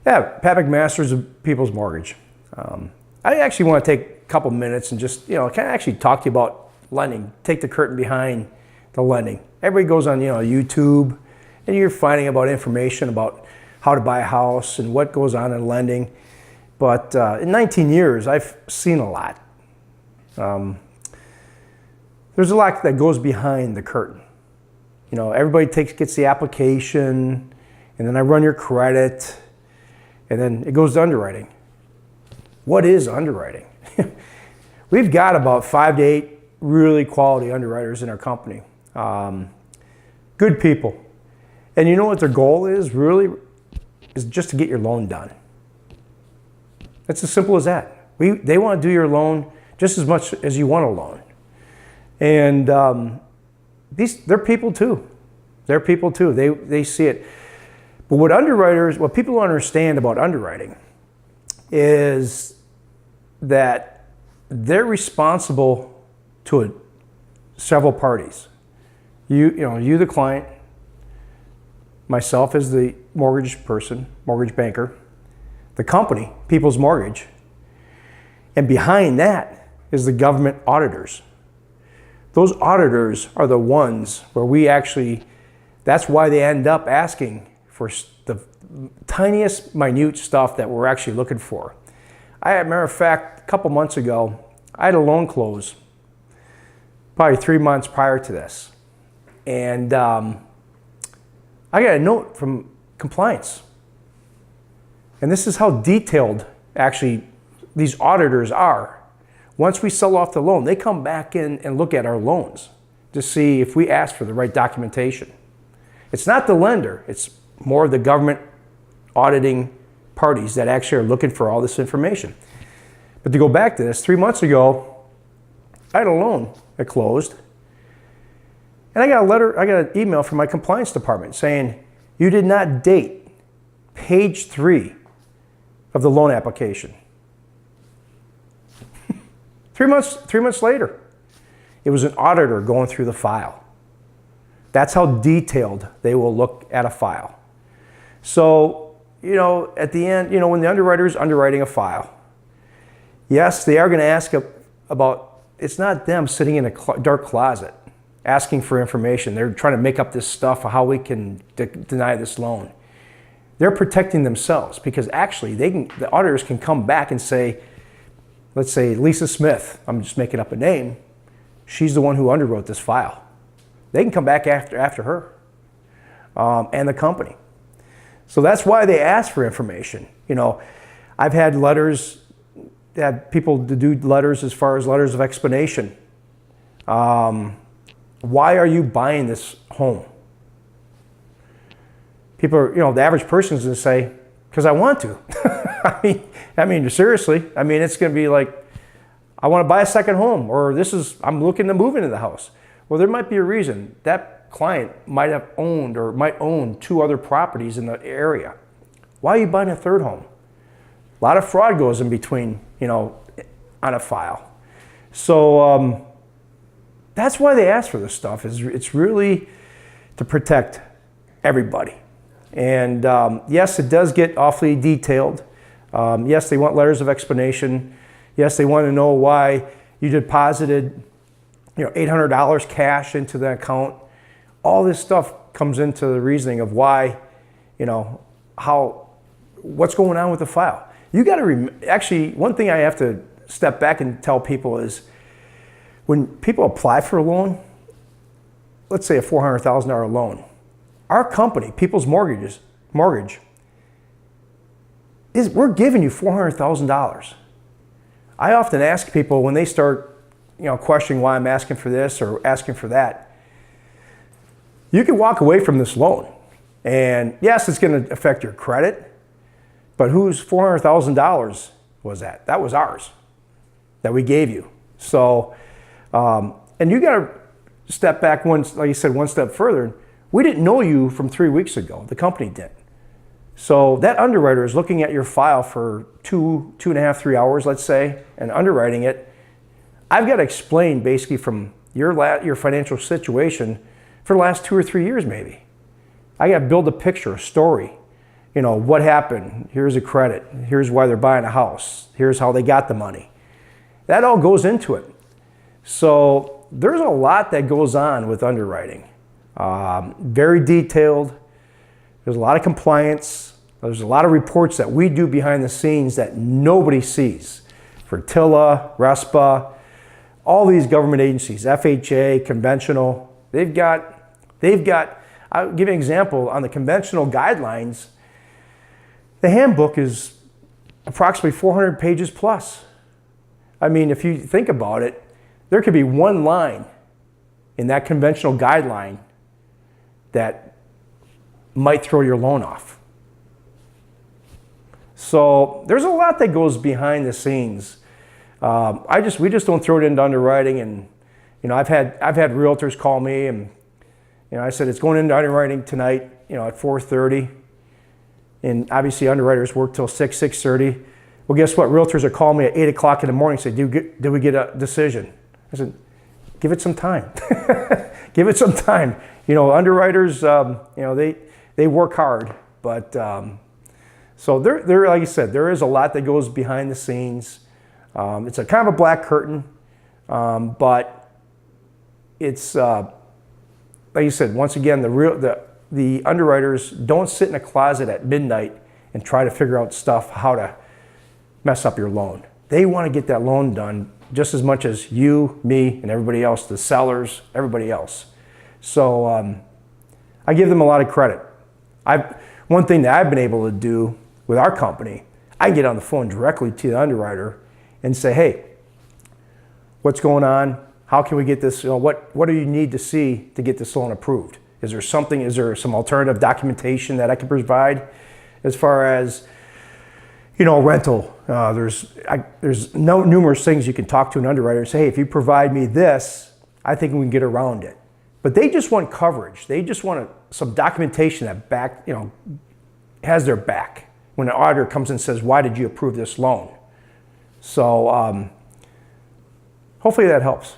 Yeah, Pat McMasters of People's Mortgage. I actually want to take a couple minutes and just, kind of actually talk to you about lending. Take the curtain behind the lending. Everybody goes on, YouTube, and you're finding about information about how to buy a house and what goes on in lending. But in 19 years, I've seen a lot. There's a lot that goes behind the curtain. Everybody gets the application, and then I run your credit, and then it goes to underwriting. What is underwriting? We've got about 5 to 8 really quality underwriters in our company. Good people. And you know what their goal is, really? Is just to get your loan done. It's as simple as that. They want to do your loan just as much as you want a loan. And they're people too. They're people too. They see it. But what people don't understand about underwriting is that they're responsible to several parties. You the client, myself as the mortgage person, mortgage banker, the company, People's Mortgage, and behind that is the government auditors. Those auditors are the ones where that's why they end up asking for the tiniest, minute stuff that we're actually looking for. As a matter of fact, a couple months ago, I had a loan close, probably 3 months prior to this. And I got a note from compliance. And this is how detailed, actually, these auditors are. Once we sell off the loan, they come back in and look at our loans to see if we ask for the right documentation. It's not the lender, it's more of the government auditing parties that actually are looking for all this information. But to go back to this, 3 months ago, I had a loan that closed, and I got an email from my compliance department saying, you did not date page 3 of the loan application. 3 months later, it was an auditor going through the file. That's how detailed they will look at a file. So, at the end, when the underwriter is underwriting a file, yes, they are going to ask about, it's not them sitting in a dark closet asking for information. They're trying to make up this stuff of how we can deny this loan. They're protecting themselves because actually the auditors can come back and say, let's say Lisa Smith, I'm just making up a name, she's the one who underwrote this file. They can come back after her and the company. So that's why they ask for information. I've had people to do letters as far as letters of explanation. Why are you buying this home? People are, the average person is going to say, because I want to. I mean, seriously. It's going to be like, I want to buy a second home, or I'm looking to move into the house. Well, there might be a reason. That client might have owned or might own 2 other properties in the area. Why are you buying a third home? A lot of fraud goes in between, on a file. So that's why they ask for this stuff. It's really to protect everybody. And yes, it does get awfully detailed. Yes, they want letters of explanation. Yes, they want to know why you deposited, $800 cash into the account. All this stuff comes into the reasoning of why, what's going on with the file. You got to actually, one thing I have to step back and tell people is when people apply for a loan, let's say a $400,000 loan, our company, People's Mortgage, we're giving you $400,000. I often ask people when they start, questioning why I'm asking for this or asking for that, you can walk away from this loan. And yes, it's going to affect your credit, but whose $400,000 was that? That was ours that we gave you. So, and you got to step back one step further. We didn't know you from 3 weeks ago. The company did. So that underwriter is looking at your file for 2.5, 3 hours, let's say, and underwriting it. I've got to explain basically from your financial situation for the last 2 or 3 years maybe. I got to build a picture, a story. what happened? Here's a credit. Here's why they're buying a house. Here's how they got the money. That all goes into it. So there's a lot that goes on with underwriting. Very detailed. There's a lot of compliance. There's a lot of reports that we do behind the scenes that nobody sees. Fertila, RESPA, all these government agencies, FHA, conventional, they've got, I'll give you an example on the conventional guidelines. The handbook is approximately 400 pages plus. I mean, if you think about it, there could be one line in that conventional guideline that might throw your loan off. So there's a lot that goes behind the scenes. We just don't throw it into underwriting. And I've had realtors call me, and I said it's going into underwriting tonight, at 4:30. And obviously underwriters work till 6:30. Well, guess what? Realtors are calling me at 8 o'clock in the morning and say, did we get a decision? I said, give it some time. Give it some time. Underwriters, they work hard. But so there, like I said, there is a lot that goes behind the scenes. It's a kind of a black curtain, but it's, like you said, once again, the underwriters don't sit in a closet at midnight and try to figure out stuff, how to mess up your loan. They want to get that loan done just as much as you, me, and everybody else, the sellers, everybody else. So I give them a lot of credit. One thing that I've been able to do with our company, I get on the phone directly to the underwriter and say, hey, what's going on? How can we get this? What do you need to see to get this loan approved? Is there some alternative documentation that I can provide as far as, rental? There's numerous things you can talk to an underwriter and say, hey, if you provide me this, I think we can get around it. But they just want coverage. They just want some documentation that has their back when an auditor comes and says, why did you approve this loan? So hopefully that helps.